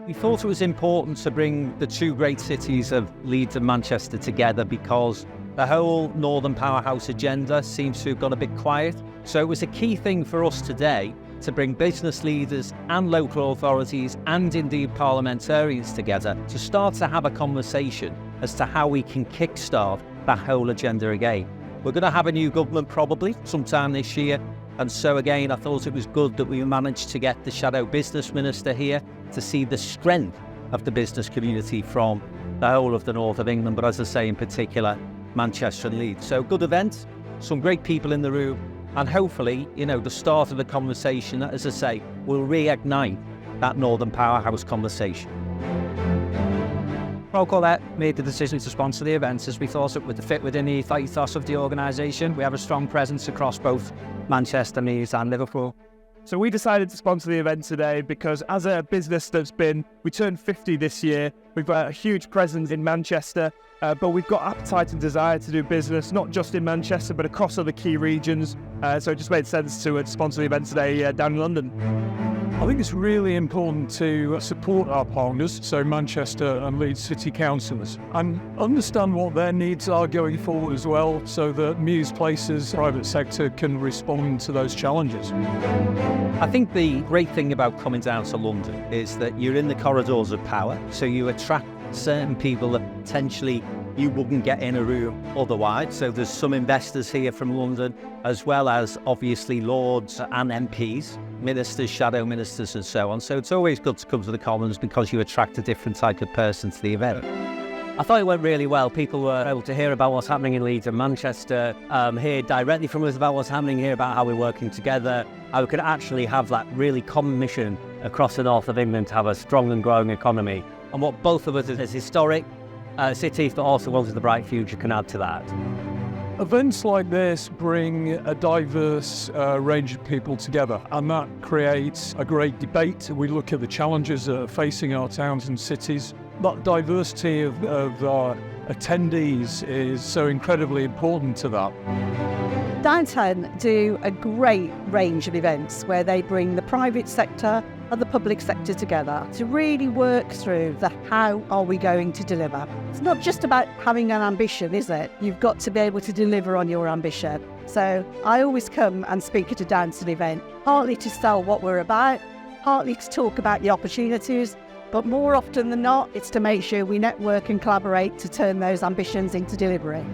We thought it was important to bring the two great cities of Leeds and Manchester together because the whole Northern Powerhouse agenda seems to have gone a bit quiet. So it was a key thing for us today to bring business leaders and local authorities and indeed parliamentarians together to start to have a conversation as to how we can kickstart that whole agenda again. We're going to have a new government probably sometime this year. And so again, I thought it was good that we managed to get the Shadow Business Minister here to see the strength of the business community from the whole of the north of England, but as I say, in particular, Manchester and Leeds. So good event, some great people in the room, and hopefully, the start of the conversation, as I say, will reignite that Northern Powerhouse conversation. Procolette made the decision to sponsor the event as we thought it would fit within the ethos of the organisation. We have a strong presence across both Manchester, Leeds and Liverpool. So we decided to sponsor the event today because as a business we turned 50 this year, we've got a huge presence in Manchester, but we've got appetite and desire to do business, not just in Manchester, but across other key regions. So it just made sense to sponsor the event today down in London. I think it's really important to support our partners, so Manchester and Leeds City Councils, and understand what their needs are going forward as well, so that Muse Places, private sector, can respond to those challenges. I think the great thing about coming down to London is that you're in the corridors of power, so you attract certain people that potentially you wouldn't get in a room otherwise. So there's some investors here from London, as well as obviously lords and MPs, ministers, shadow ministers and so on. So it's always good to come to the Commons because you attract a different type of person to the event. I thought it went really well. People were able to hear about what's happening in Leeds and Manchester, hear directly from us about what's happening here, about how we're working together, how we could actually have that really common mission across the north of England to have a strong and growing economy. And what both of us as historic cities, but also ones with a bright future, can add to that. Events like this bring a diverse range of people together, and that creates a great debate. We look at the challenges that are facing our towns and cities. That diversity of our attendees is so incredibly important to that. Downtown do a great range of events where they bring the private sector and the public sector together to really work through the how are we going to deliver. It's not just about having an ambition, is it? You've got to be able to deliver on your ambition. So I always come and speak at a Downtown event, partly to sell what we're about, partly to talk about the opportunities, but more often than not, it's to make sure we network and collaborate to turn those ambitions into delivery.